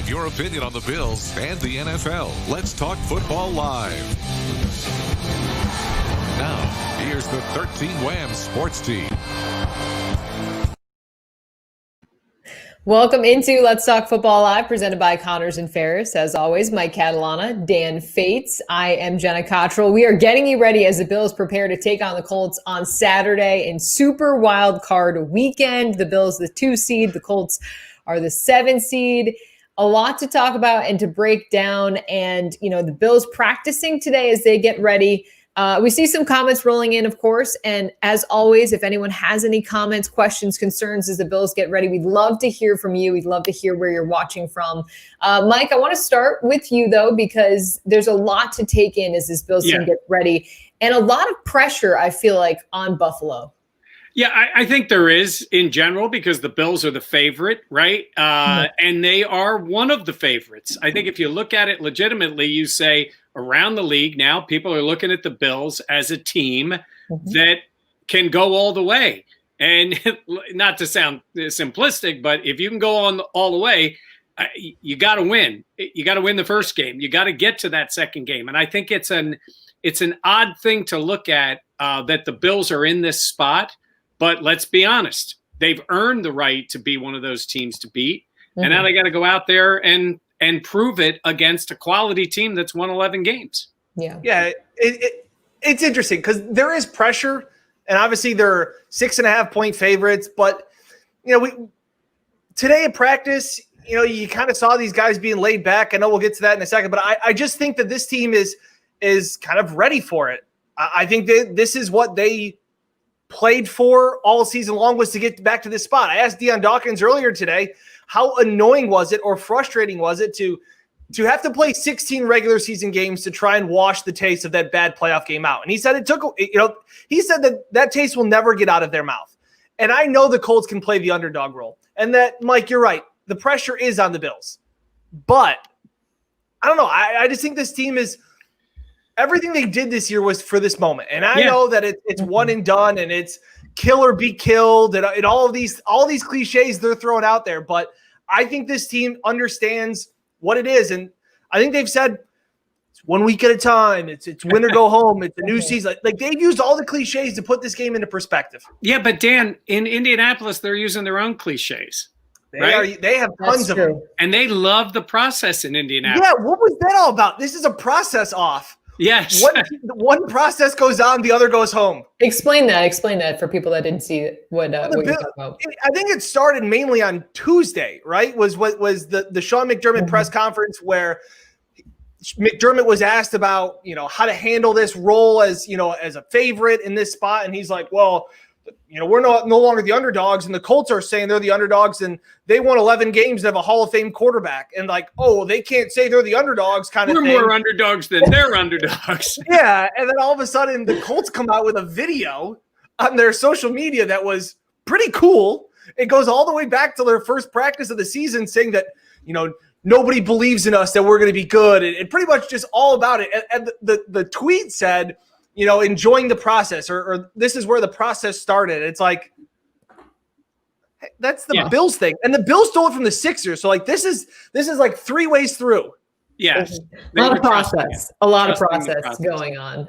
Give your opinion on the Bills and the NFL. Let's talk football live. Now, here's the 13 Wham Sports Team. Welcome into Let's Talk Football Live, presented by Connors and Ferris. As always, Mike Catalana, Dan Fetes. I am Jenna, Cottrell. We are getting you ready as the Bills prepare to take on the Colts on Saturday in Super Wild Card Weekend. The Bills, the 2 seed, the Colts are the 7 seed. A lot to talk about and to break down. And, the Bills practicing today as they get ready. We see some comments rolling in, of course. And as always, if anyone has any comments, questions, concerns as the Bills get ready, we'd love to hear from you. We'd love to hear where you're watching from. Mike, I want to start with you, though, because there's a lot to take in as this Bills team gets ready. And a lot of pressure, I feel like, on Buffalo. Yeah, I think there is in general because the Bills are the favorite, right? And they are one of the favorites. I think if you look at it legitimately, you say around the league now, people are looking at the Bills as a team that can go all the way. And not to sound simplistic, but if you can go on all the way, you got to win. You got to win the first game. You got to get to that second game. And I think it's an odd thing to look at that the Bills are in this spot. But let's be honest, they've earned the right to be one of those teams to beat. And now they got to go out there and prove it against a quality team that's won 11 games. Yeah, it's interesting because there is pressure, and obviously they're 6.5-point favorites. But today at practice, you kind of saw these guys being laid back. I know we'll get to that in a second, but I just think that this team is kind of ready for it. I think that this is what they played for all season long, was to get back to this spot. I asked Deion Dawkins earlier today, how annoying was it or frustrating was it to have to play 16 regular season games to try and wash the taste of that bad playoff game out? And he said he said that taste will never get out of their mouth. And I know the Colts can play the underdog role. And that, Mike, you're right. The pressure is on the Bills. But I don't know. I just think this team is – everything they did this year was for this moment. And I know that it's one and done and it's kill or be killed and all these cliches they're throwing out there. But I think this team understands what it is. And I think they've said it's 1 week at a time. It's win or go home. It's a new season. Like they've used all the cliches to put this game into perspective. Yeah, but Dan, in Indianapolis, they're using their own cliches. They have tons of them. And they love the process in Indianapolis. Yeah, what was that all about? This is a process off. Yes. One process goes on, the other goes home. Explain that for people that didn't see what you're talking about. I think it started mainly on Tuesday, right? Was the Sean McDermott press conference where McDermott was asked about, how to handle this role as a favorite in this spot. And he's like, well, we're no longer the underdogs, and the Colts are saying they're the underdogs, and they won 11 games and have a Hall of Fame quarterback. And they can't say they're the underdogs kind of thing. We're more underdogs than they're underdogs. Yeah, and then all of a sudden the Colts come out with a video on their social media that was pretty cool. It goes all the way back to their first practice of the season saying that, nobody believes in us, that we're going to be good. And pretty much just all about it. And the tweet said, enjoying the process, or this is where the process started. It's like, hey, that's the Bills thing. And the Bills stole it from the Sixers. So this is like 3 ways through. Yes. A lot of process going on.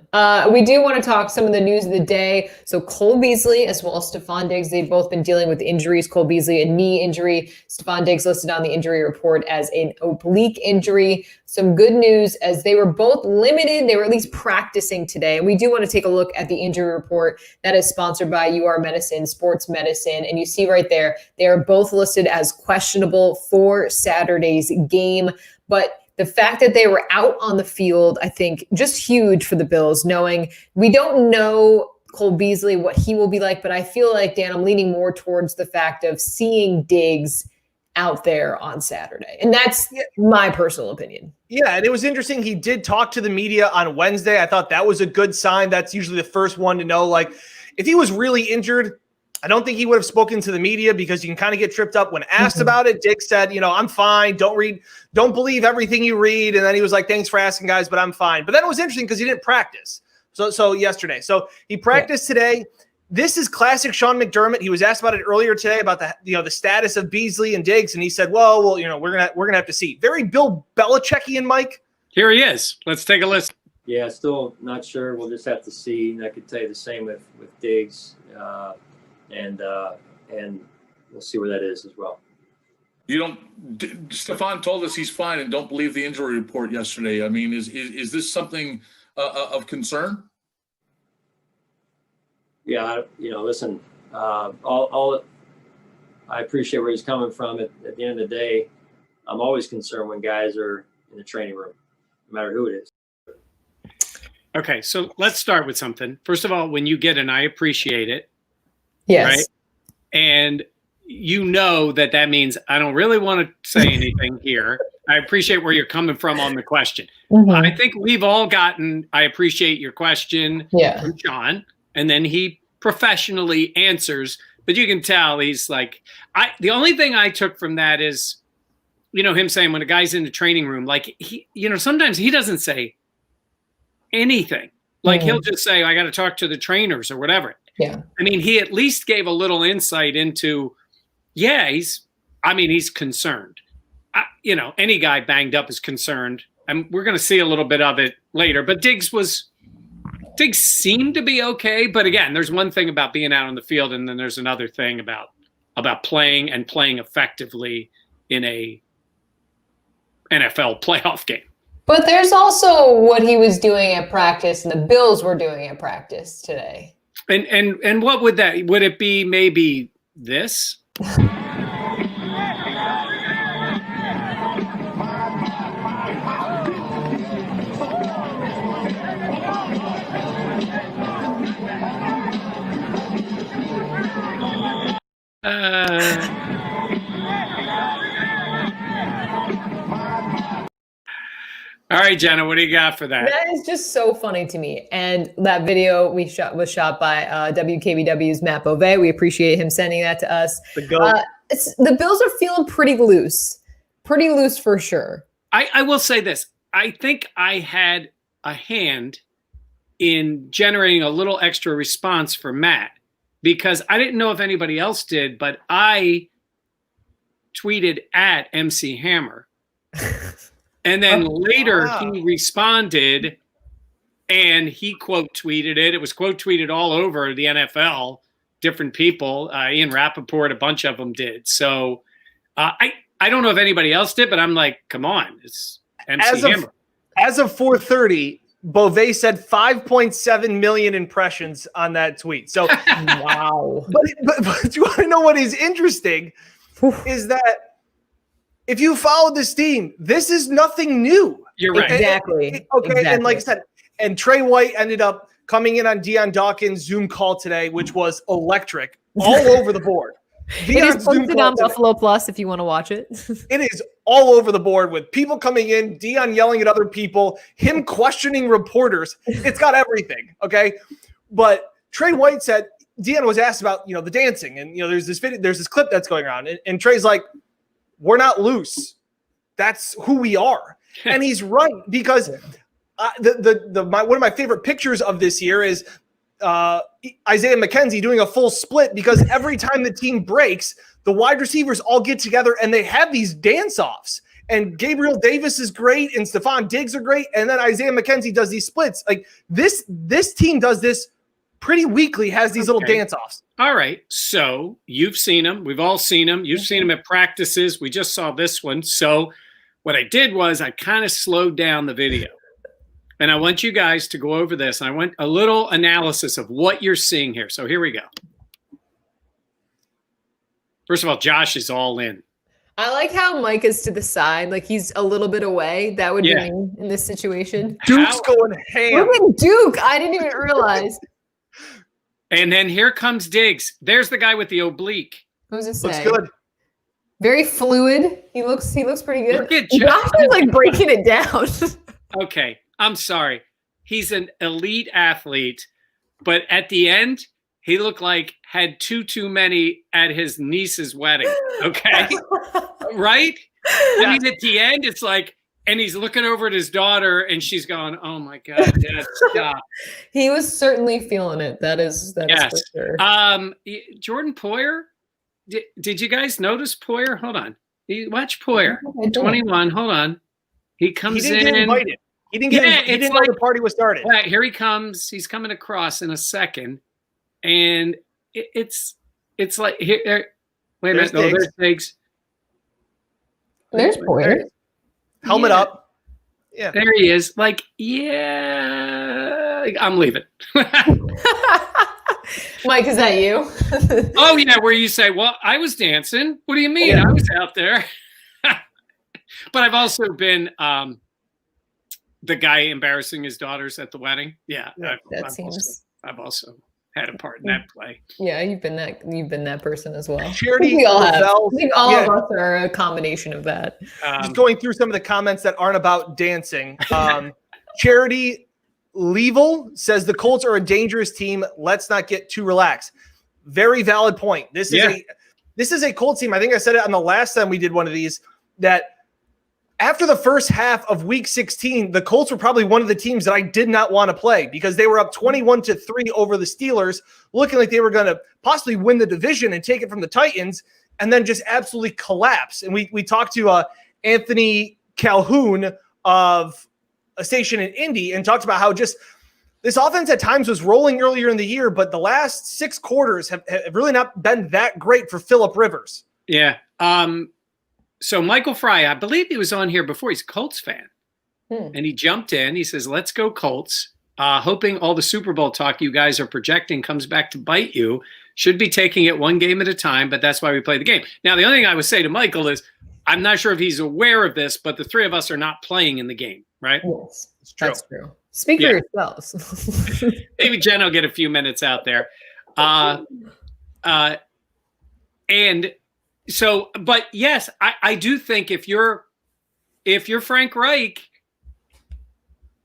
We do want to talk some of the news of the day. So Cole Beasley as well as Stephon Diggs, they've both been dealing with injuries. Cole Beasley, a knee injury. Stephon Diggs listed on the injury report as an oblique injury. Some good news as they were both limited. They were at least practicing today. And we do want to take a look at the injury report that is sponsored by UR Medicine, Sports Medicine. And you see right there, they are both listed as questionable for Saturday's game. But the fact that they were out on the field, I think, just huge for the Bills, knowing we don't know Cole Beasley, what he will be like. But I feel like, Dan, I'm leaning more towards the fact of seeing Diggs out there on Saturday. And that's my personal opinion. Yeah, and it was interesting. He did talk to the media on Wednesday. I thought that was a good sign. That's usually the first one to know. If he was really injured, I don't think he would have spoken to the media because you can kind of get tripped up when asked about it. Dick said, I'm fine. Don't believe everything you read. And then he was like, thanks for asking, guys, but I'm fine. But then it was interesting because he didn't practice. So yesterday. So he practiced today. this is classic Sean McDermott. He was asked about it earlier today about the status of Beasley and Diggs, and he said, "Well, we're gonna have to see." Very Bill Belichickian, Mike. Here he is. Let's take a listen. Yeah, still not sure. We'll just have to see. And I could tell you the same with Diggs, and we'll see where that is as well. Stefan told us he's fine and don't believe the injury report yesterday. I mean, is this something of concern? Yeah, listen, all I appreciate where he's coming from. At the end of the day, I'm always concerned when guys are in the training room, no matter who it is. Okay, so let's start with something. First of all, when you get an I appreciate it, Yes. right? And you know that means I don't really want to say anything here. I appreciate where you're coming from on the question. Mhm. I think we've all gotten, I appreciate your question from Sean, and then he professionally answers, but you can tell he's like, the only thing I took from that is, him saying when a guy's in the training room, like he, sometimes he doesn't say anything. Like he'll just say, I got to talk to the trainers or whatever. Yeah. I mean, he at least gave a little insight into, he's concerned. Any guy banged up is concerned. And we're going to see a little bit of it later. But Diggs seemed to be okay. But again, there's one thing about being out on the field, and then there's another thing about playing and playing effectively in a NFL playoff game. But there's also what he was doing at practice and the Bills were doing at practice today. And what would it be maybe this? All right, Jenna, what do you got for that? That is just so funny to me. And that video was shot by WKBW's Matt Beauvais. We appreciate him sending that to us. The Bills are feeling pretty loose for sure. I will say this. I think I had a hand in generating a little extra response for Matt because I didn't know if anybody else did, but I tweeted at MC Hammer. And then later he responded and he quote tweeted it. It was quote tweeted all over the NFL, different people. Ian Rappaport, a bunch of them did. So I don't know if anybody else did, but I'm like, come on, it's MC Hammer. As of 4:30, Beauvais said 5.7 million impressions on that tweet. So wow. But you want to know what is interesting is that if you follow this team, this is nothing new. You're right. Exactly. And like I said, and Trey White ended up coming in on Deion Dawkins' Zoom call today, which was electric all over the board. It is posted on Buffalo Plus if you want to watch it. It is all over the board with people coming in, Deion yelling at other people, him questioning reporters. It's got everything, okay? But Trey White said, Deion was asked about, the dancing, and there's this clip that's going around, and Trey's like, we're not loose. That's who we are. And he's right because one of my favorite pictures of this year is Isaiah McKenzie doing a full split because every time the team breaks, the wide receivers all get together and they have these dance-offs. And Gabriel Davis is great and Stephon Diggs are great. And then Isaiah McKenzie does these splits. Like this team does this pretty weekly, has these little dance-offs. All right. So you've seen them. We've all seen them. You've seen them at practices. We just saw this one. So what I did was I kind of slowed down the video. And I want you guys to go over this. I want a little analysis of what you're seeing here. So here we go. First of all, Josh is all in. I like how Mike is to the side, like he's a little bit away. That would be in this situation. Duke's going ham. Look at Duke. I didn't even realize. And then here comes Diggs. There's the guy with the oblique. What does it say? Looks good. Very fluid. He looks pretty good. Look at Josh is like breaking it down. Okay, I'm sorry. He's an elite athlete, but at the end, he looked like had too many at his niece's wedding. Okay, right? I mean, at the end, it's like and he's looking over at his daughter, and she's going, "Oh my God, Dad, stop!" He was certainly feeling it. That is for sure. Jordan Poyer. Did you guys notice Poyer? Hold on. Watch Poyer. 21. Hold on. He comes in. He didn't get invited. He didn't know the party was started. Right, here he comes. He's coming across in a second, and it's like here. Wait a minute. No, there's Diggs. There's Poyer. Helmet up. Yeah. There he is. Like, yeah, I'm leaving. Mike, is that you? Oh, yeah, where you say, well, I was dancing. What do you mean? I was out there. But I've also been the guy embarrassing his daughters at the wedding. Yeah. I've also had a part in that play. Yeah, you've been that person as well. Charity, we all have. I think all of us are a combination of that. Just going through some of the comments that aren't about dancing. Charity Level says the Colts are a dangerous team. Let's not get too relaxed. Very valid point. This is a Colts team. I think I said it on the last time we did one of these, that after the first half of week 16, the Colts were probably one of the teams that I did not want to play because they were up 21-3 over the Steelers, looking like they were going to possibly win the division and take it from the Titans, and then just absolutely collapse. And we talked to Anthony Calhoun of a station in Indy and talked about how just this offense at times was rolling earlier in the year, but the last 6 quarters have really not been that great for Phillip Rivers. Yeah. So Michael Fry, I believe he was on here before. He's a Colts fan. And he jumped in. He says, let's go Colts. Hoping all the Super Bowl talk you guys are projecting comes back to bite you. Should be taking it one game at a time, but that's why we play the game. Now, the only thing I would say to Michael is I'm not sure if he's aware of this, but the three of us are not playing in the game, right? Yes, that's true. Speak for yourselves. Maybe Jenna will get a few minutes out there. And so, but yes, I do think if you're Frank Reich,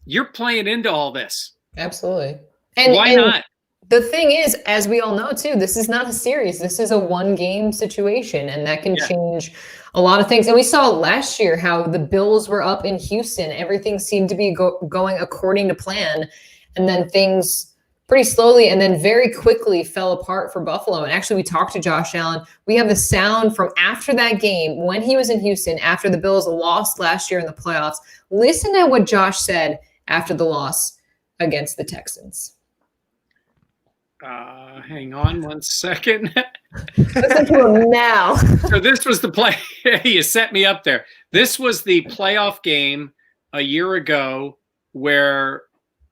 you're playing into all this. Absolutely. Why not? The thing is, as we all know too, this is not a series. This is a one-game situation, and that can change a lot of things. And we saw last year how the Bills were up in Houston. Everything seemed to be going according to plan, and then things pretty slowly and then very quickly fell apart for Buffalo. And actually, we talked to Josh Allen. We have the sound from after that game when he was in Houston, after the Bills lost last year in the playoffs. Listen to what Josh said after the loss against the Texans. Hang on 1 second. Listen to him now. So this was the play. You set me up there. This was the playoff game a year ago where,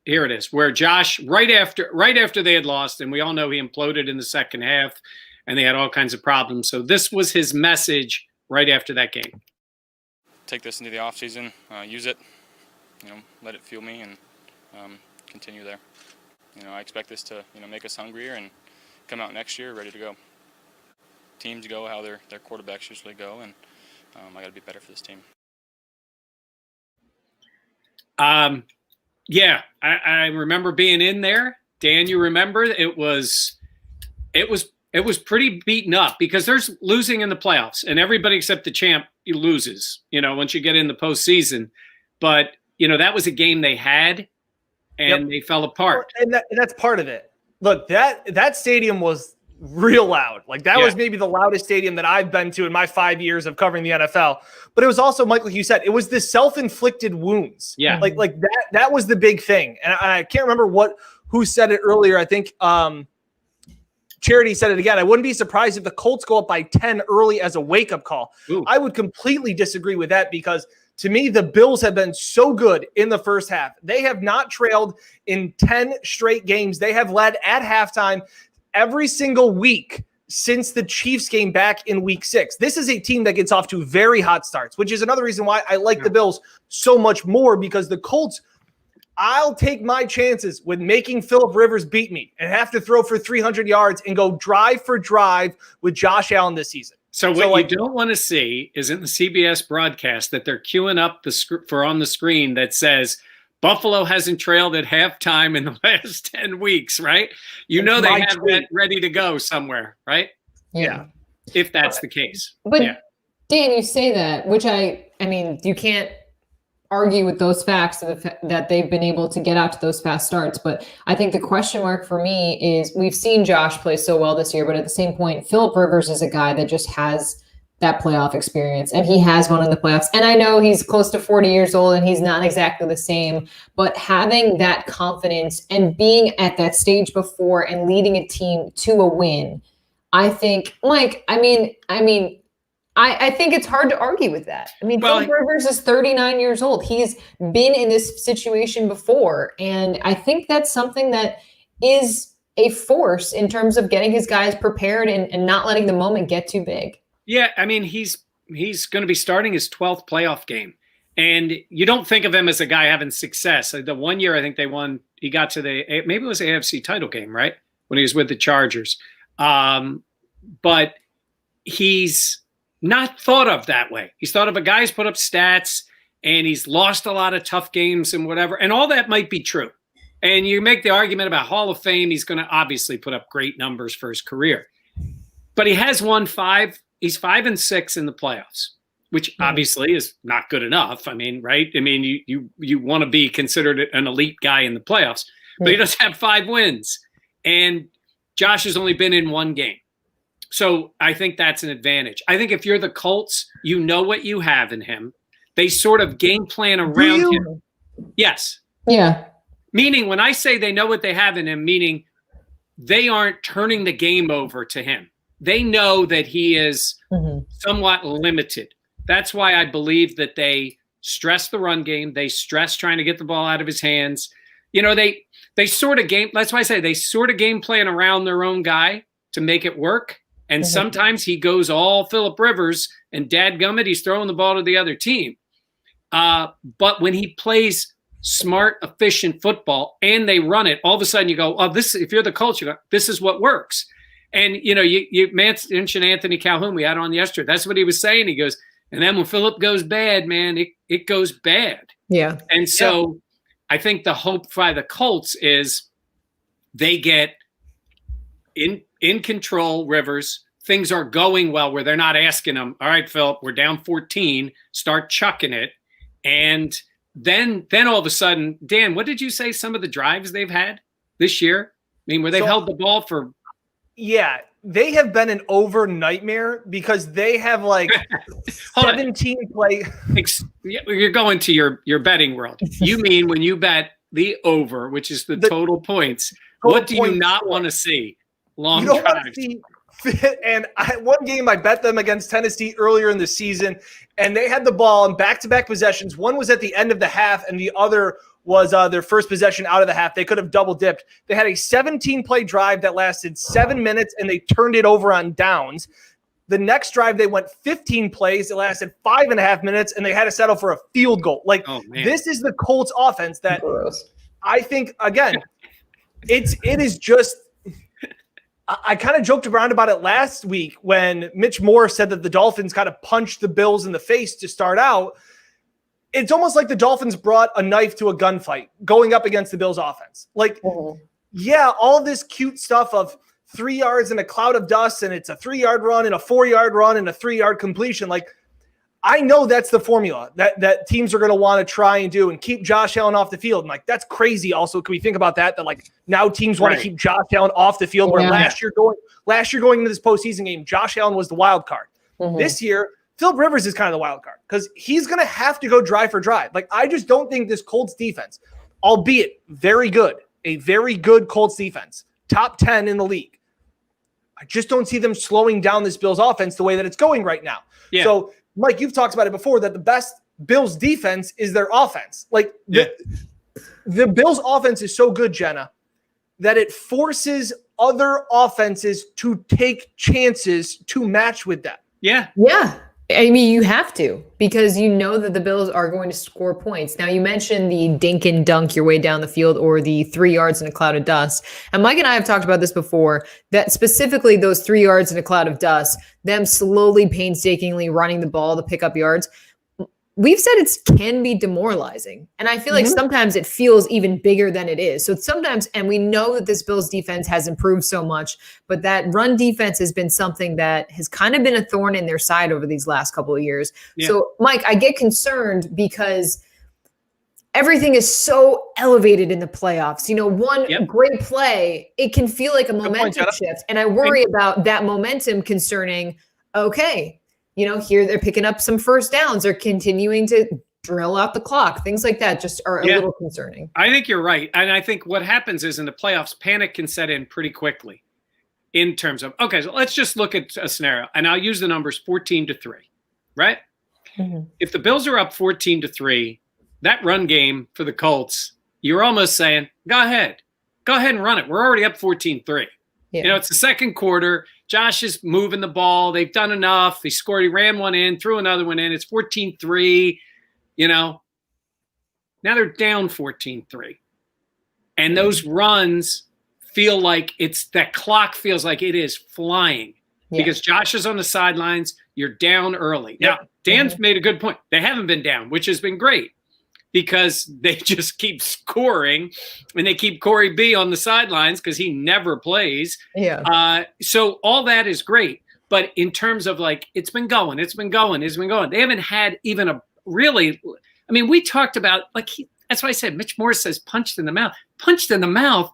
here it is, where Josh, right after they had lost, and we all know he imploded in the second half, and they had all kinds of problems. So this was his message right after that game. Take this into the offseason, use it, let it fuel me, and continue there. I expect this to, make us hungrier and come out next year ready to go. Teams go how their quarterbacks usually go, and I got to be better for this team. Yeah, I remember being in there. Dan, you remember it was pretty beaten up because there's losing in the playoffs, and everybody except the champ loses. Once you get in the postseason, but that was a game they had. And they fell apart. And that's part of it. Look, that stadium was real loud. Like that was maybe the loudest stadium that I've been to in my 5 years of covering the NFL. But it was also, Mike, like you said, it was the self-inflicted wounds. Yeah. Like that was the big thing. And I can't remember who said it earlier. I think Charity said it again. I wouldn't be surprised if the Colts go up by 10 early as a wake-up call. Ooh. I would completely disagree with that because to me, the Bills have been so good in the first half. They have not trailed in 10 straight games. They have led at halftime every single week since the Chiefs game back in week 6. This is a team that gets off to very hot starts, which is another reason why I like the Bills so much more because the Colts, I'll take my chances with making Phillip Rivers beat me and have to throw for 300 yards and go drive for drive with Josh Allen this season. So what you don't want to see is in the CBS broadcast that they're queuing up for on the screen that says Buffalo hasn't trailed at halftime in the last 10 weeks, right? They have that ready to go somewhere, right? Yeah. If that's the case. But Dan, you say that, which I mean, you can't argue with those facts that they've been able to get out to those fast starts. But I think the question mark for me is we've seen Josh play so well this year, but at the same point, Philip Rivers is a guy that just has that playoff experience, and he has one in the playoffs. And I know he's close to 40 years old and he's not exactly the same, but having that confidence and being at that stage before and leading a team to a win, I think, Mike, I think it's hard to argue with that. I mean, Philip Rivers is 39 years old. He's been in this situation before. And I think that's something that is a force in terms of getting his guys prepared and not letting the moment get too big. Yeah, I mean, he's going to be starting his 12th playoff game. And you don't think of him as a guy having success. The one year I think he got to maybe it was the AFC title game, right? When he was with the Chargers. But he's not thought of that way. He's thought of a guy who's put up stats and he's lost a lot of tough games and whatever. And all that might be true. And you make the argument about Hall of Fame. He's going to obviously put up great numbers for his career. But he has won 5. He's 5-6 in the playoffs, which obviously is not good enough. I mean, right? I mean, you want to be considered an elite guy in the playoffs, but he does have 5 wins. And Josh has only been in 1 game. So I think that's an advantage. I think if you're the Colts, you know what you have in him. They sort of game plan around him. Yes. Yeah. Meaning when I say they know what they have in him, meaning they aren't turning the game over to him. They know that he is somewhat limited. That's why I believe that they stress the run game. They stress trying to get the ball out of his hands. You know, they sort of game. That's why I say they sort of game plan around their own guy to make it work. And sometimes he goes all Philip Rivers and dadgummit, he's throwing the ball to the other team. But when he plays smart, efficient football and they run it, all of a sudden you go, oh, if you're the Colts, you go, this is what works. And, you know, you mentioned Anthony Calhoun. We had on yesterday. That's what he was saying. He goes, and then when Philip goes bad, man, it goes bad. Yeah. And so I think the hope by the Colts is they get in control, Rivers. Things are going well where they're not asking them, all right, Philip, we're down 14, start chucking it. And then all of a sudden, Dan, what did you say some of the drives they've had this year? I mean, where they've held the ball for – yeah, they have been an over nightmare because they have like 17 play. You're going to your betting world. You mean when you bet the over, which is the total points, what do you not want to see? Long drives. And one game I bet them against Tennessee earlier in the season, and they had the ball in back-to-back possessions. One was at the end of the half, and the other was their first possession out of the half. They could have double dipped. They had a 17-play drive that lasted 7 minutes, and they turned it over on downs. The next drive, they went 15 plays. It lasted 5.5 minutes, and they had to settle for a field goal. Like, this is the Colts offense that I think, again, it is just – I kind of joked around about it last week when Mitch Moore said that the Dolphins kind of punched the Bills in the face to start out. It's almost like the Dolphins brought a knife to a gunfight going up against the Bills offense. Like, yeah, all this cute stuff of 3 yards in a cloud of dust, and it's a 3-yard run and a 4-yard run and a 3-yard completion. Like, I know that's the formula that teams are going to want to try and do and keep Josh Allen off the field. And like, that's crazy. Also, can we think about that like now teams want to keep Josh Allen off the field where last year going into this postseason game, Josh Allen was the wild card. This year, Philip Rivers is kind of the wild card because he's going to have to go drive for drive. Like, I just don't think this Colts defense, albeit very good, a very good Colts defense, top 10 in the league. I just don't see them slowing down this Bills offense the way that it's going right now. Yeah. So, Mike, you've talked about it before that the best Bills defense is their offense. Like the Bills offense is so good, Jenna, that it forces other offenses to take chances to match with them. Yeah. Yeah. I mean, you have to, because you know that the Bills are going to score points. Now, you mentioned the dink and dunk your way down the field or the 3 yards in a cloud of dust. And Mike and I have talked about this before, that specifically those 3 yards in a cloud of dust, them slowly, painstakingly running the ball to pick up yards. We've said it can be demoralizing. And I feel like sometimes it feels even bigger than it is. So sometimes, and we know that this Bills defense has improved so much, but that run defense has been something that has kind of been a thorn in their side over these last couple of years. Yeah. So, Mike, I get concerned because everything is so elevated in the playoffs. One great play, it can feel like a momentum shift. And I worry about that momentum concerning, okay, here they're picking up some first downs or continuing to drill out the clock. Things like that just are a little concerning. I think you're right. And I think what happens is in the playoffs, panic can set in pretty quickly in terms of, okay, so let's just look at a scenario. And I'll use the numbers 14-3, right? Mm-hmm. If the Bills are up 14-3, that run game for the Colts, you're almost saying, go ahead and run it. We're already up 14-3. Yeah. It's the second quarter. Josh is moving the ball. They've done enough. He scored. He ran one in, threw another one in. It's 14-3. Now they're down 14-3. And those runs feel like that clock feels like it is flying because Josh is on the sidelines. You're down early. Now, Dan's made a good point. They haven't been down, which has been great because they just keep scoring and they keep Corey B on the sidelines because he never plays. Yeah. So all that is great. But in terms of it's been going. They haven't had even a really, we talked about that's why I said Mitch Morse says punched in the mouth.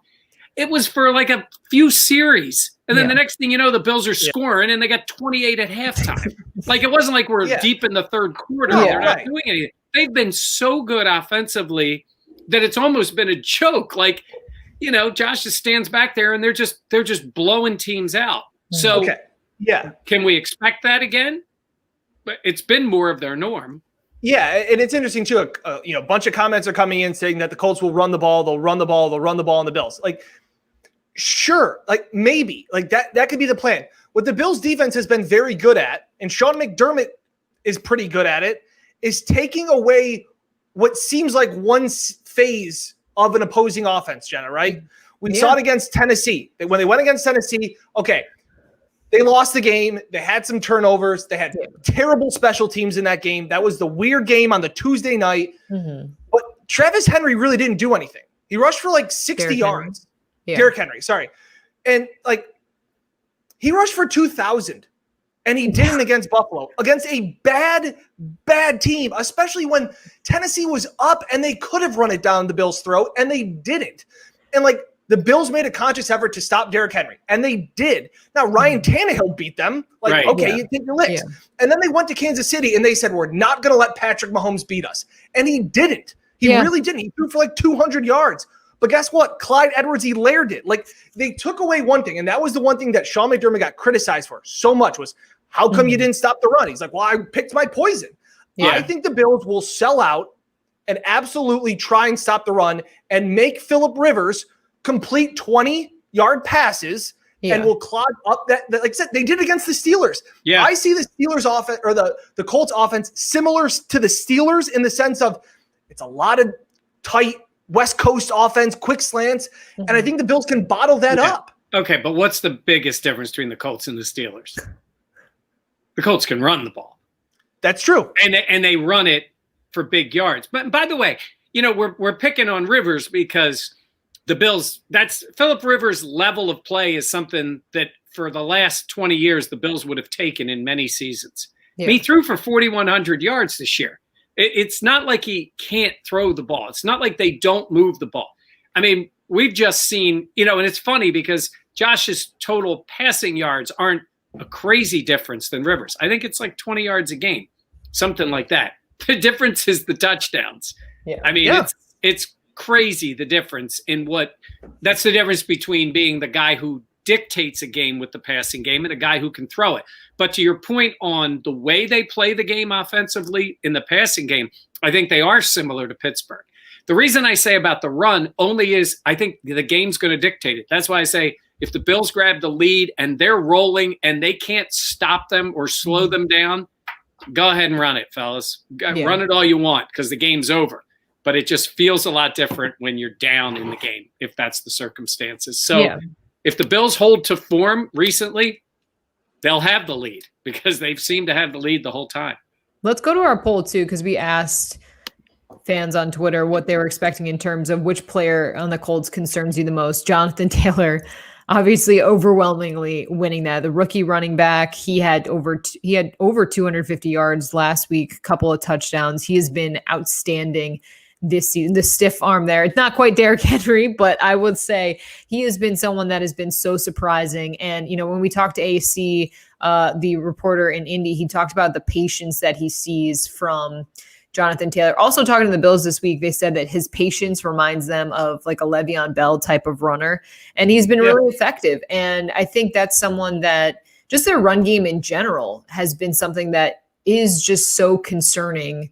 It was for a few series. And then the next thing you know, the Bills are scoring and they got 28 at halftime. It wasn't like we're deep in the third quarter. No, they're not doing anything. They've been so good offensively that it's almost been a joke. Josh just stands back there and they're just blowing teams out. So can we expect that again? But it's been more of their norm. Yeah, and it's interesting too. A bunch of comments are coming in saying that the Colts will run the ball. They'll run the ball on the Bills. Sure, maybe that could be the plan. What the Bills defense has been very good at, and Sean McDermott is pretty good at it, is taking away what seems like one phase of an opposing offense, Jenna, right? We saw it against Tennessee. When they went against Tennessee, okay, they lost the game. They had some turnovers. They had terrible special teams in that game. That was the weird game on the Tuesday night. Mm-hmm. But Travis Henry really didn't do anything. He rushed for 60 yards. Yeah. Derrick Henry, sorry. And he rushed for 2,000. And he didn't against Buffalo, against a bad team, especially when Tennessee was up and they could have run it down the Bills' throat, and they didn't. And the Bills made a conscious effort to stop Derrick Henry, and they did. Now, Ryan Tannehill beat them. You take your licks. Yeah. And then they went to Kansas City, and they said, we're not going to let Patrick Mahomes beat us. And he didn't. He really didn't. He threw for 200 yards. But guess what? Clyde Edwards-Helaire did. They took away one thing, and that was the one thing that Sean McDermott got criticized for so much was, how come you didn't stop the run? He's like, well, I picked my poison. Yeah. I think the Bills will sell out and absolutely try and stop the run and make Phillip Rivers complete 20-yard passes and will clog up that. Like I said, they did against the Steelers. Yeah. I see the Steelers offense or the Colts offense similar to the Steelers in the sense of it's a lot of tight West Coast offense, quick slants, and I think the Bills can bottle that up. Okay, but what's the biggest difference between the Colts and the Steelers? The Colts can run the ball. That's true. And they run it for big yards. But by the way, we're picking on Rivers because the Bills, that's Phillip Rivers' level of play is something that for the last 20 years the Bills would have taken in many seasons. Yeah. He threw for 4,100 yards this year. It's not like he can't throw the ball. It's not like they don't move the ball. We've just seen, and it's funny because Josh's total passing yards aren't a crazy difference than Rivers. I think it's 20 yards a game, something like that. The difference is the touchdowns. Yeah. It's crazy the difference in that's the difference between being the guy who dictates a game with the passing game and a guy who can throw it. But to your point on the way they play the game offensively in the passing game, I think they are similar to Pittsburgh. The reason I say about the run only is I think the game's going to dictate it. That's why I say if the Bills grab the lead and they're rolling and they can't stop them or slow them down, go ahead and run it, fellas. Run it all you want because the game's over. But it just feels a lot different when you're down in the game, if that's the circumstances. So if the Bills hold to form recently, they'll have the lead because they've seemed to have the lead the whole time. Let's go to our poll, too, because we asked fans on Twitter what they were expecting in terms of which player on the Colts concerns you the most. Jonathan Taylor, obviously overwhelmingly winning that. The rookie running back, he had over 250 yards last week, a couple of touchdowns. He has been outstanding. this season. The stiff arm there. It's not quite Derrick Henry, but I would say he has been someone that has been so surprising. And, when we talked to AC, the reporter in Indy, he talked about the patience that he sees from Jonathan Taylor. Also talking to the Bills this week, they said that his patience reminds them of like a Le'Veon Bell type of runner. And he's been really effective. And I think that's someone that just their run game in general has been something that is just so concerning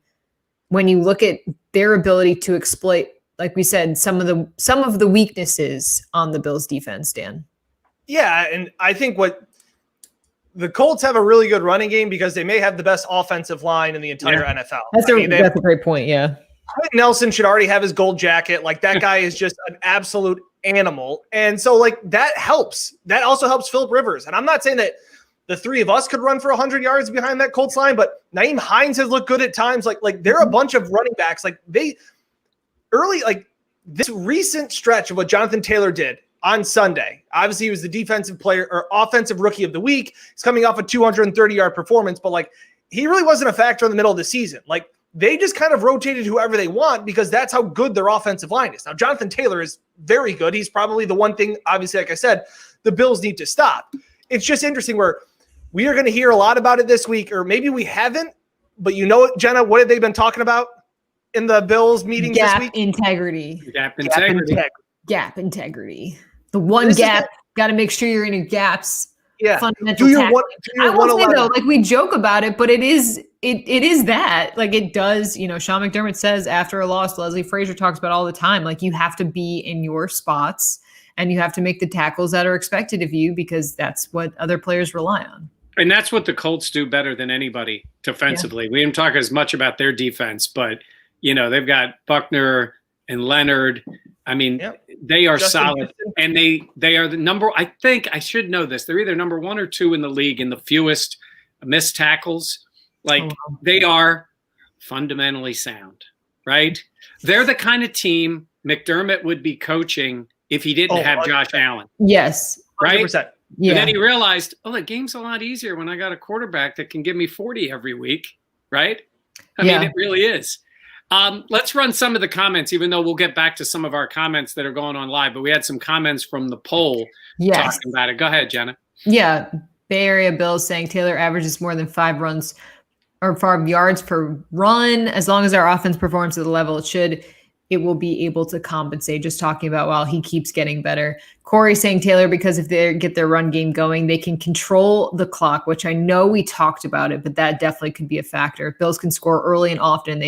when you look at their ability to exploit, like we said, some of the weaknesses on the Bills defense, Dan. Yeah, and I think what the Colts have a really good running game because they may have the best offensive line in the entire NFL. That's a great point, yeah. Quentin Nelson should already have his gold jacket. Like, that guy is just an absolute animal. And so, like, that helps. That also helps Phillip Rivers. And I'm not saying that the three of us could run for 100 yards behind that Colts line, but Nyheim Hines has looked good at times. Like they're a bunch of running backs. Like this recent stretch of what Jonathan Taylor did on Sunday. Obviously, he was the defensive player or offensive rookie of the week. He's coming off a 230-yard performance, but like he really wasn't a factor in the middle of the season. Like they just kind of rotated whoever they want because that's how good their offensive line is. Now, Jonathan Taylor is very good. He's probably the one thing, obviously, like I said, the Bills need to stop. It's just interesting where we are going to hear a lot about it this week, or maybe we haven't, but Jenna, what have they been talking about in the Bills meetings this week? Gap integrity. Gap integrity. The one gap, got to make sure you're in your gaps. Yeah. Fundamental tackling. I will say though, like we joke about it, but it is that. Like it does, Sean McDermott says after a loss, Leslie Frazier talks about all the time, like you have to be in your spots and you have to make the tackles that are expected of you because that's what other players rely on. And that's what the Colts do better than anybody defensively. Yeah. We didn't talk as much about their defense, but, they've got Buckner and Leonard. I mean, they are solid. And they are the number – I think I should know this. They're either number 1 or 2 in the league in the fewest missed tackles. Like, they are fundamentally sound, right? They're the kind of team Mcdermott would be coaching if he didn't have Josh Allen. Yes. Right? 100%. Yeah. And then he realized, the game's a lot easier when I got a quarterback that can give me 40 every week, right? I mean, it really is. Let's run some of the comments, even though we'll get back to some of our comments that are going on live. But we had some comments from the poll talking about it. Go ahead, Jenna. Yeah. Bay Area Bills saying Taylor averages more than 5 runs or 5 yards per run. As long as our offense performs at the level it should, it will be able to compensate. Just talking about while he keeps getting better. Corey saying Taylor, because if they get their run game going, they can control the clock, which I know we talked about it, but that definitely could be a factor. If Bills can score early and often,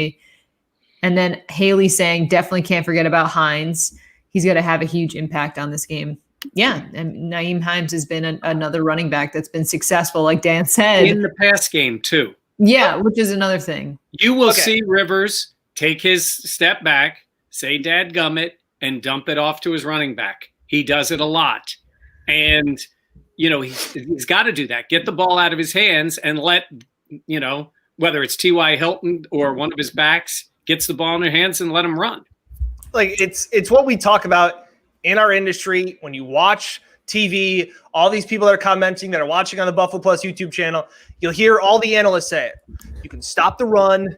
and then Haley saying definitely can't forget about Hines. He's going to have a huge impact on this game. Yeah, and Nyheim Hines has been another running back that's been successful, like Dan said. In the pass game, too. Yeah, which is another thing. You will see Rivers take his step back, say dadgummit, and dump it off to his running back. He does it a lot. And, he's got to do that. Get the ball out of his hands and let, whether it's T.Y. Hilton or one of his backs, gets the ball in their hands and let him run. Like it's what we talk about in our industry. When you watch TV, all these people that are commenting that are watching on the Buffalo Plus YouTube channel, you'll hear all the analysts say it. You can stop the run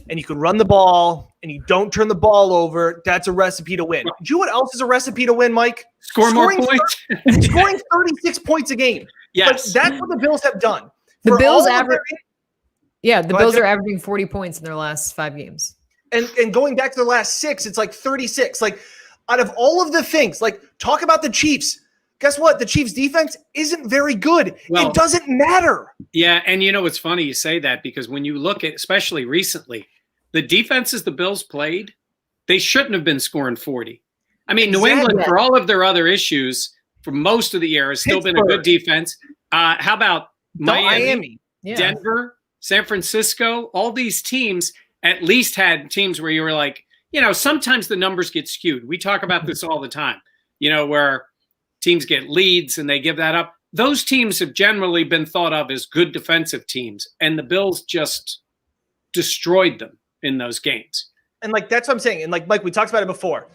and you can run the ball and you don't turn the ball over. That's a recipe to win. Do you know what else is a recipe to win, Mike? Scoring more points. Scoring 36 points a game. Yes. But that's what the Bills have done. The Bills are averaging 40 points in their last 5 games. And going back to the last 6, it's like 36. Like out of all of the things, like talk about the Chiefs. Guess what? The Chiefs defense isn't very good. It doesn't matter. Yeah. And it's funny you say that because when you look at, especially recently, the defenses the Bills played, they shouldn't have been scoring 40. I mean, New England, for all of their other issues, for most of the year, has still been a good defense. How about Miami? Denver, San Francisco? All these teams at least had teams where you were like, sometimes the numbers get skewed. We talk about this all the time, where teams get leads and they give that up. Those teams have generally been thought of as good defensive teams, and the Bills just destroyed them in those games. And that's what I'm saying. And Mike, we talked about it before.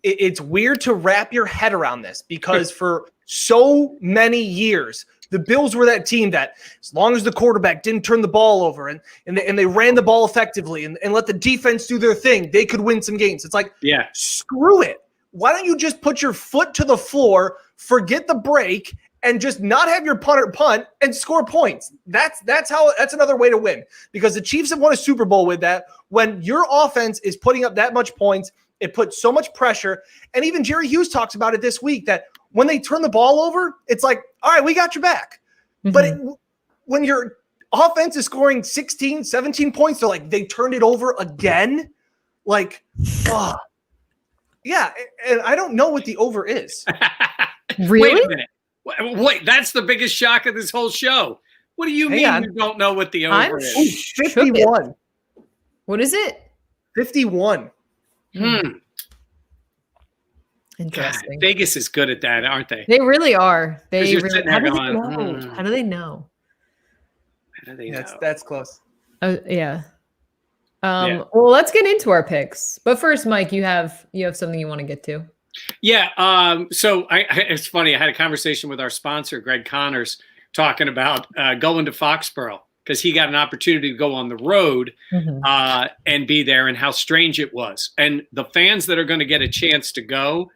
it's weird to wrap your head around this because for so many years, the Bills were that team that as long as the quarterback didn't turn the ball over and they ran the ball effectively and let the defense do their thing, they could win some games. It's like, screw it. Why don't you just put your foot to the floor, forget the break, and just not have your punter punt and score points? That's another way to win, because the Chiefs have won a Super Bowl with that. When your offense is putting up that much points, it puts so much pressure. And even Jerry Hughes talks about it this week, that when they turn the ball over, it's like, all right, we got your back. Mm-hmm. But when your offense is scoring 16, 17 points, they're like, they turned it over again. Like, yeah. And I don't know what the over is. Really? Wait a minute. Wait, that's the biggest shock of this whole show. What do you mean you don't know what the over is? Ooh, 51. What is it? 51. Interesting. God, Vegas is good at that, aren't they? They really are. They really. How do they know? How do they know? How do they know? That's close. Yeah. Well, let's get into our picks. But first, Mike, you have something you want to get to. Yeah. So it's funny. I had a conversation with our sponsor, Greg Connors, talking about going to Foxborough because he got an opportunity to go on the road and be there, and how strange it was. And the fans that are going to get a chance to go,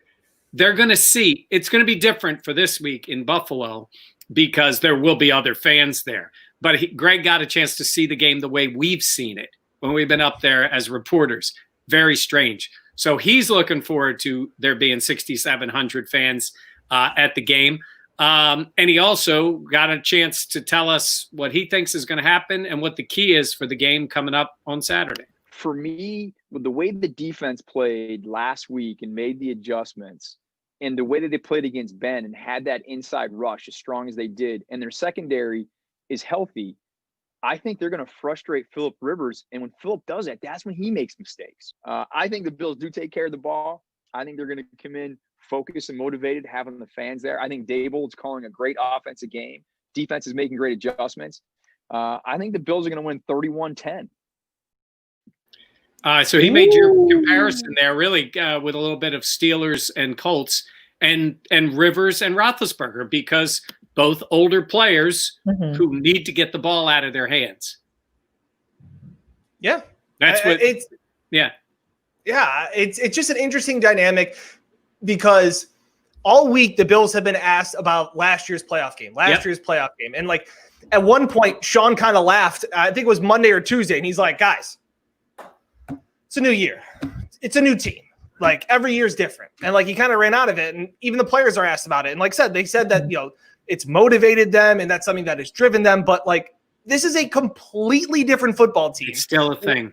they're going to see it's going to be different for this week in Buffalo because there will be other fans there. But Greg got a chance to see the game the way we've seen it when we've been up there as reporters. Very strange. So he's looking forward to there being 6,700 fans at the game. And he also got a chance to tell us what he thinks is going to happen and what the key is for the game coming up on Saturday. For me, with the way the defense played last week and made the adjustments, and the way that they played against Ben and had that inside rush as strong as they did, and their secondary is healthy, I think they're going to frustrate Phillip Rivers. And when Phillip does that, that's when he makes mistakes. I think the Bills do take care of the ball. I think they're going to come in focused and motivated, having the fans there. I think Daboll is calling a great offensive game. Defense is making great adjustments. I think the Bills are going to win 31-10. So he made your comparison there really with a little bit of Steelers and Colts and Rivers and Roethlisberger, because both older players who need to get the ball out of their hands. Yeah. That's what it's. Yeah. Yeah. It's just an interesting dynamic because all week the Bills have been asked about last year's playoff game. And like at one point, Sean kind of laughed. I think it was Monday or Tuesday. And he's like, guys, it's a new year. It's a new team. Like every year is different. And like he kind of ran out of it. And even the players are asked about it. And like I said, they said that, it's motivated them and that's something that has driven them. But like, this is a completely different football team. It's still a thing.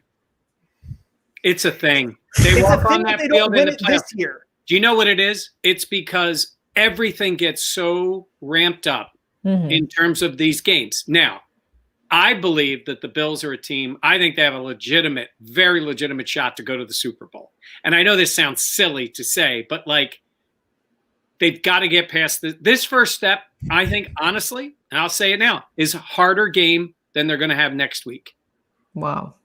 It's a thing. They walk on that field in the playoffs this year. Do you know what it is? It's because everything gets so ramped up in terms of these games. Now, I believe that the Bills are a team. I think they have a very legitimate shot to go to the Super Bowl. And I know this sounds silly to say, but like, they've got to get past this first step. I think, honestly, and I'll say it now, is a harder game than they're going to have next week. Wow.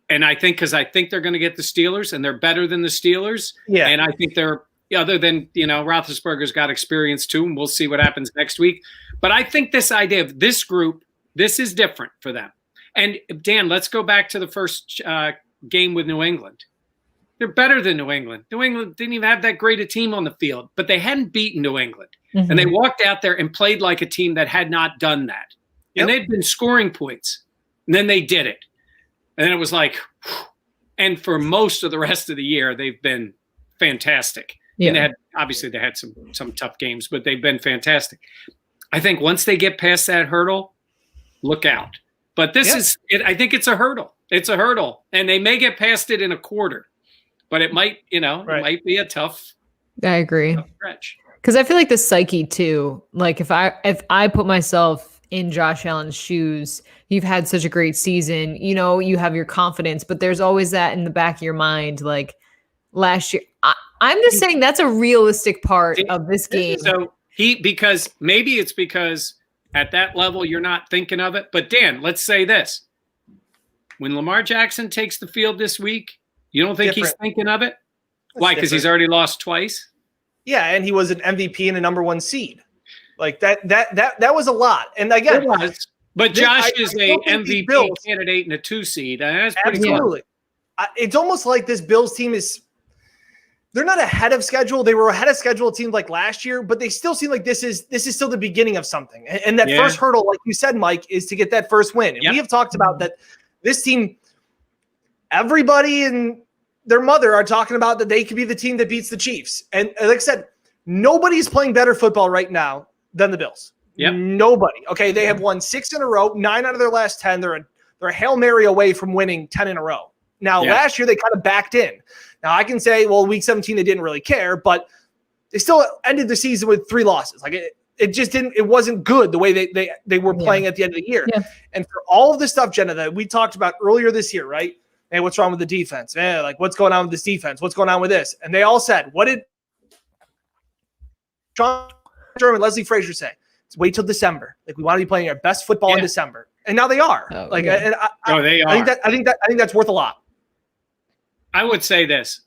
And I think because I think they're going to get the Steelers, and they're better than the Steelers. Yeah. And I think they're, other than, Roethlisberger's got experience too, and we'll see what happens next week. But I think this idea of this group, this is different for them. And Dan, let's go back to the first game with New England. They're better than New England. New England didn't even have that great a team on the field, but they hadn't beaten New England. And they walked out there and played like a team that had not done that. And they'd been scoring points. And then they did it. And then it was like, whew. And for most of the rest of the year, they've been fantastic. Yeah. And they had some tough games, but they've been fantastic. I think once they get past that hurdle, look out. But I think it's a hurdle. It's a hurdle. And they may get past it in a quarter. But it might, it might be a tough. I agree. Tough stretch. Because I feel like the psyche too. Like if I put myself in Josh Allen's shoes, you've had such a great season. You have your confidence, but there's always that in the back of your mind. Like last year, I'm just saying that's a realistic part of this game. So because at that level you're not thinking of it. But Dan, let's say this: when Lamar Jackson takes the field this week. You don't think he's thinking of it? Why? Because he's already lost twice? Yeah, and he was an MVP and a number 1 seed. Like that was a lot. And again, it was. But Josh is a MVP candidate and a 2 seed. That's pretty absolutely. Cool. It's almost like this Bills team they're not ahead of schedule. They were ahead of schedule, it seemed like last year, but they still seem like this is still the beginning of something. And that first hurdle, like you said, Mike, is to get that first win. And we have talked about that this team, everybody and their mother are talking about that they could be the team that beats the Chiefs. And like I said, nobody's playing better football right now than the Bills. Yep. Nobody. Okay, they have won 6 in a row, 9 out of their last 10. They're a Hail Mary away from winning 10 in a row. Now, last year they kind of backed in. Now, I can say, well, week 17 they didn't really care, but they still ended the season with 3 losses. Like it just didn't. It wasn't good the way they were playing at the end of the year. Yeah. And for all of the stuff, Jenna, that we talked about earlier this year, right? Hey, what's wrong with the defense? Hey, like what's going on with this defense? What's going on with this? And they all said, what did Sean German, Leslie Frazier say? It's wait till December. Like we want to be playing our best football in December, and now they are. They are. I think that's worth a lot. I would say this: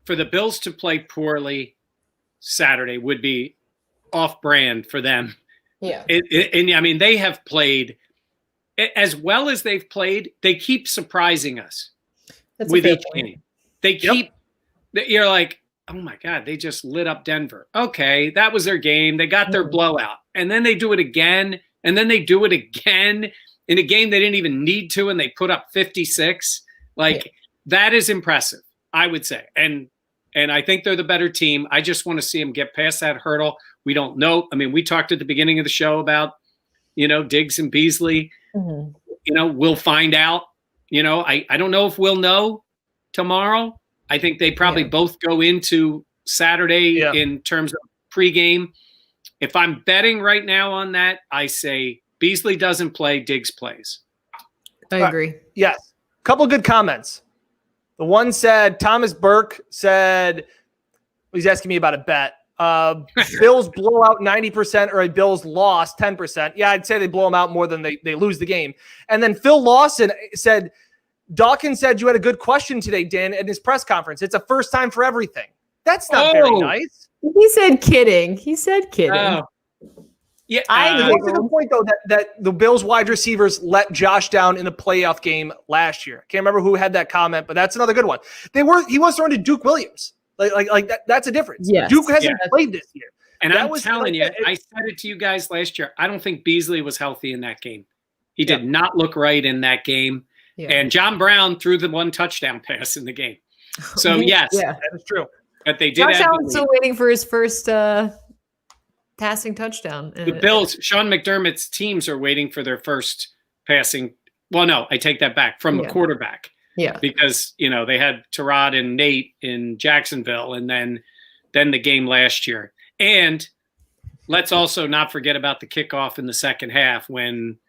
for the Bills to play poorly Saturday would be off-brand for them. Yeah, and I mean they have played as well as they've played. They keep surprising us with each game. They keep. You're like, oh my God, they just lit up Denver. Okay, that was their game. They got their blowout. And then they do it again. And then they do it again in a game they didn't even need to, and they put up 56. That is impressive, I would say. And I think they're the better team. I just want to see them get past that hurdle. We don't know. I mean, we talked at the beginning of the show about, Diggs and Beasley. Mm-hmm. We'll find out. I don't know if we'll know tomorrow. I think they probably both go into Saturday in terms of pregame. If I'm betting right now on that, I say Beasley doesn't play, Diggs plays. I agree. Yes. Couple good comments. The one said, Thomas Burke said, he's asking me about a bet. Bills blow out 90% or a Bills loss 10%. Yeah, I'd say they blow them out more than they lose the game. And then Phil Lawson said, Dawkins said you had a good question today, Dan, at his press conference. It's a first time for everything. That's not very nice. He said kidding. Yeah, I want to the point though that the Bills wide receivers let Josh down in the playoff game last year. Can't remember who had that comment, but that's another good one. He was throwing to Duke Williams. Like that, that's a difference. Yes. Duke hasn't played this year. And I'm telling you, I said it to you guys last year. I don't think Beasley was healthy in that game. He did not look right in that game. Yeah. And John Brown threw the 1 touchdown pass in the game. So yes, that is true. But they did. Josh Allen's still waiting for his first passing touchdown. The Bills, Sean McDermott's teams are waiting for their first passing. Well, no, I take that back from the quarterback. Yeah, because they had Tyrod and Nate in Jacksonville, and then the game last year. And let's also not forget about the kickoff in the second half when.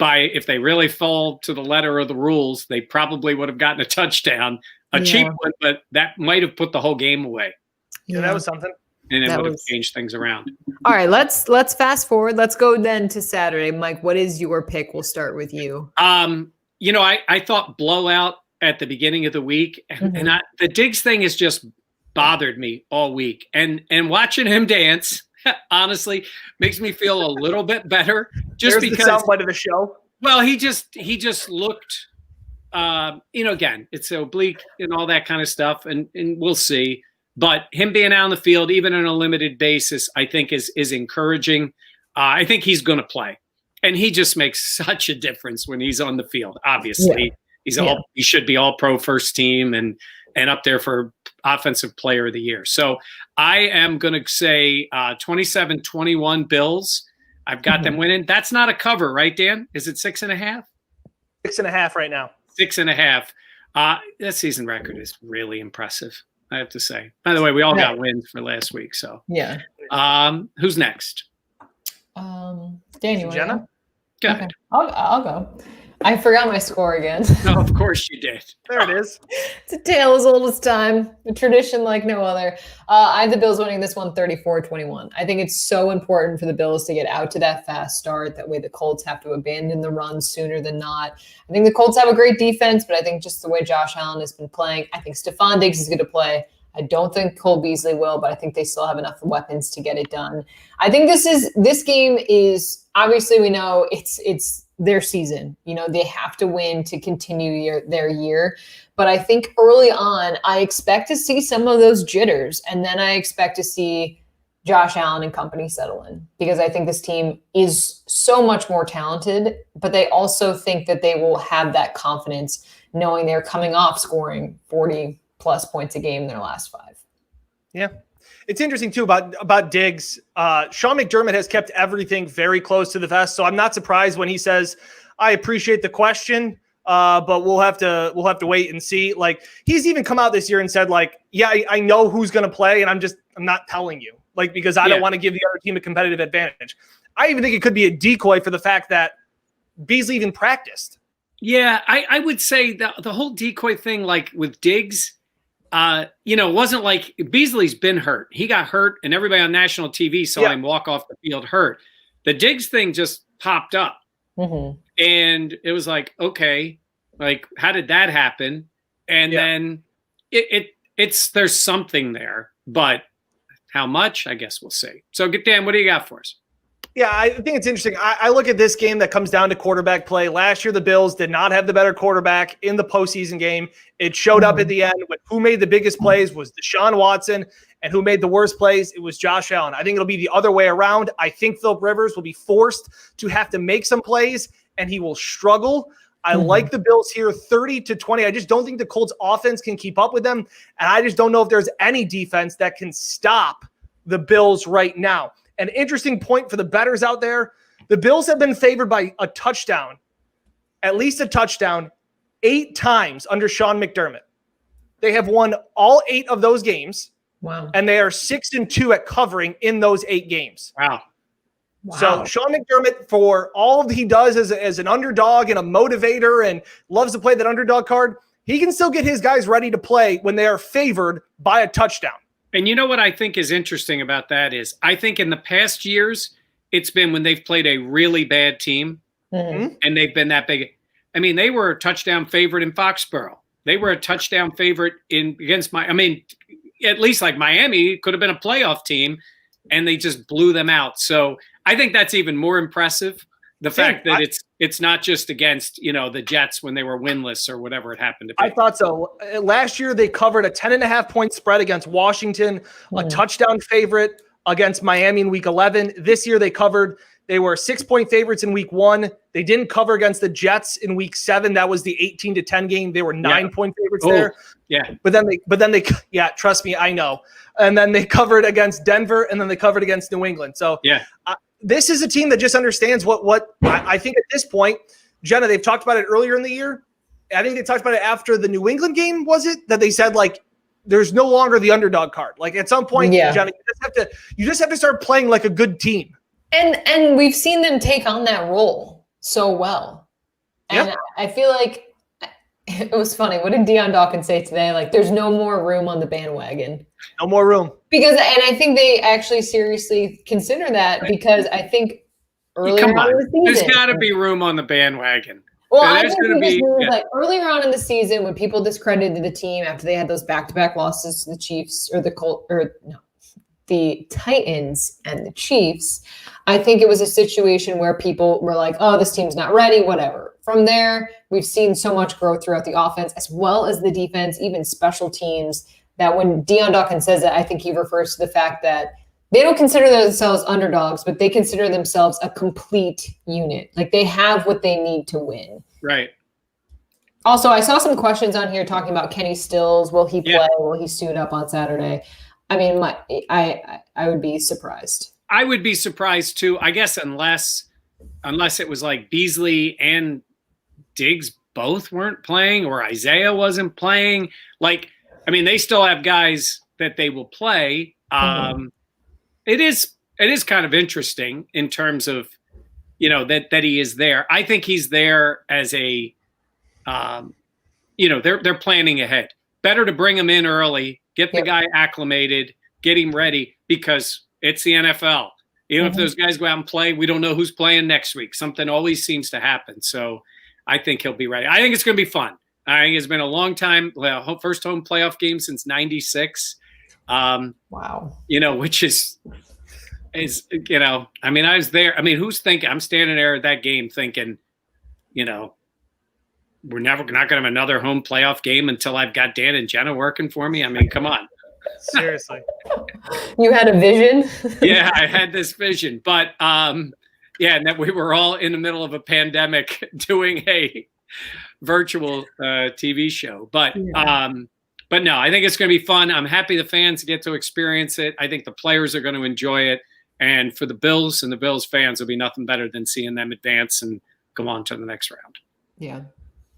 If they really fall to the letter of the rules, they probably would have gotten a touchdown, cheap one, but that might have put the whole game away. Yeah, that was something. And it would have changed things around. All right, let's fast forward. Let's go then to Saturday. Mike, what is your pick? We'll start with you. I thought blowout at the beginning of the week, and the Diggs thing has just bothered me all week. And watching him dance, honestly, makes me feel a little bit better. Just There's because the soundbite of the show. Well, he just looked. Again, it's oblique and all that kind of stuff, and we'll see. But him being out on the field, even on a limited basis, I think is encouraging. I think he's going to play, and he just makes such a difference when he's on the field. Obviously, he should be all pro first team and up there for offensive player of the year. So I am going to say 27-21 Bills. I've got them winning. That's not a cover, right, Dan? Is it 6.5? 6.5 right now. 6.5. That season record is really impressive, I have to say. By the way, we all got wins for last week. So who's next? Daniel. Jenna? Go ahead. I'll go. I forgot my score again. No, of course you did. There it is. It's a tale as old as time, a tradition like no other. I have the Bills winning this one 34-21. I think it's so important for the Bills to get out to that fast start. That way the Colts have to abandon the run sooner than not. I think the Colts have a great defense, but I think just the way Josh Allen has been playing, I think Stephon Diggs is going to play. I don't think Cole Beasley will, but I think they still have enough weapons to get it done. I think this game is obviously, we know it's their season. You know, they have to win to continue their year. But I think early on, I expect to see some of those jitters, and then I expect to see Josh Allen and company settle in, because I think this team is so much more talented, but they also think that they will have that confidence knowing they're coming off scoring 40 plus points a game in their last 5. Yeah. It's interesting too about Diggs. Sean McDermott has kept everything very close to the vest. So I'm not surprised when he says, I appreciate the question, but we'll have to wait and see. Like, he's even come out this year and said, like, yeah, I know who's going to play, and I'm not telling you, like, because I don't want to give the other team a competitive advantage. I even think it could be a decoy for the fact that Beasley even practiced. Yeah, I would say the whole decoy thing, like with Diggs, wasn't like Beasley's been hurt. He got hurt, and everybody on national TV saw him walk off the field hurt. The Diggs thing just popped up. Mm-hmm. And it was like, okay, like, how did that happen? And then there's something there, but how much, I guess we'll see. So, Dan, what do you got for us? Yeah, I think it's interesting. I look at this game that comes down to quarterback play. Last year, the Bills did not have the better quarterback in the postseason game. It showed up at the end. But who made the biggest plays was Deshaun Watson, and who made the worst plays? It was Josh Allen. I think it'll be the other way around. I think Philip Rivers will be forced to have to make some plays, and he will struggle. I like the Bills here 30-20. I just don't think the Colts offense can keep up with them, and I just don't know if there's any defense that can stop the Bills right now. An interesting point for the bettors out there. The Bills have been favored by a touchdown, at least a touchdown, 8 times under Sean McDermott. They have won all 8 of those games. Wow. And they are 6-2 at covering in those 8 games. Wow. So Sean McDermott, for all he does as an underdog and a motivator and loves to play that underdog card, he can still get his guys ready to play when they are favored by a touchdown. And you know what I think is interesting about that is I think in the past years, it's been when they've played a really bad team and they've been that big. I mean, they were a touchdown favorite in Foxborough. They were a touchdown favorite against at least like Miami could have been a playoff team, and they just blew them out. So I think that's even more impressive. The fact that it's not just against, the Jets when they were winless or whatever it happened to be. I thought so. Last year, they covered a 10.5-point spread against Washington, a touchdown favorite against Miami in week 11. This year, they were 6-point favorites in week 1. They didn't cover against the Jets in week 7. That was the 18-10 game. They were 9-point favorites there. Yeah. But then they, trust me, I know. And then they covered against Denver, and then they covered against New England. So this is a team that just understands what I think at this point. Jenna, they've talked about it earlier in the year. I think they talked about it after the New England game, was it? That they said, like, there's no longer the underdog card. Like, at some point, Jenna, you just have to start playing like a good team. And we've seen them take on that role so well. And I feel like it was funny. What did Deion Dawkins say today? Like, there's no more room on the bandwagon. No more room. And I think they actually seriously consider that, because I think earlier on in the season, there's got to be room on the bandwagon. Well, I think like earlier on in the season when people discredited the team after they had those back-to-back losses to the Chiefs or the Titans and the Chiefs, I think it was a situation where people were like, oh, this team's not ready, whatever. From there, we've seen so much growth throughout the offense as well as the defense, even special teams, that when Deion Dawkins says that, I think he refers to the fact that they don't consider themselves underdogs, but they consider themselves a complete unit. Like, they have what they need to win. Right. Also, I saw some questions on here talking about Kenny Stills. Will he play? Will he suit up on Saturday? I mean, I would be surprised. I would be surprised too, I guess, unless it was like Beasley and Diggs both weren't playing, or Isaiah wasn't playing. Like, I mean, they still have guys that they will play. It is kind of interesting in terms of, that he is there. I think he's there as a, they're planning ahead. Better to bring him in early, get the guy acclimated, get him ready, because it's the NFL. If those guys go out and play, we don't know who's playing next week. Something always seems to happen. So I think he'll be ready. I think it's going to be fun. I think it's been a long time. Well, first home playoff game since '96. Wow. Which is, I mean, I was there. I mean, who's thinking? I'm standing there at that game thinking, we're not going to have another home playoff game until I've got Dan and Jenna working for me. I mean, come on. Seriously. You had a vision? Yeah, I had this vision. But, and that we were all in the middle of a pandemic doing a virtual TV show. But no, I think it's going to be fun. I'm happy the fans get to experience it. I think the players are going to enjoy it. And for the Bills and the Bills fans, it'll be nothing better than seeing them advance and go on to the next round. Yeah.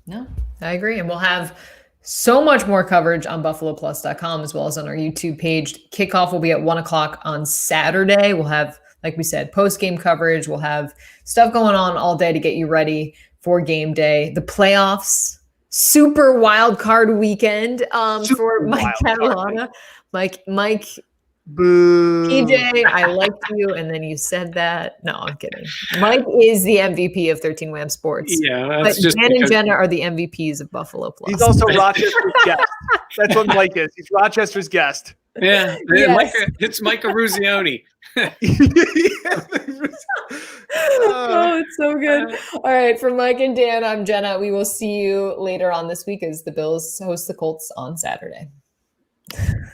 No, I agree. And we'll have so much more coverage on buffaloplus.com as well as on our YouTube page. Kickoff will be at 1:00 on Saturday. We'll have, like we said, post-game coverage. We'll have stuff going on all day to get you ready for game day. The playoffs, super wild card weekend for Mike Catalana. Mike, boo. PJ, I liked you, and then you said that. No, I'm kidding. Mike is the MVP of 13 Wham Sports. Yeah, but Dan and Jenna are the MVPs of Buffalo Plus. He's also Rochester's guest. That's what Mike is. He's Rochester's guest. Yeah, yes. It's Micah Ruzioni. Oh, it's so good. All right, for Mike and Dan, I'm Jenna. We will see you later on this week as the Bills host the Colts on Saturday.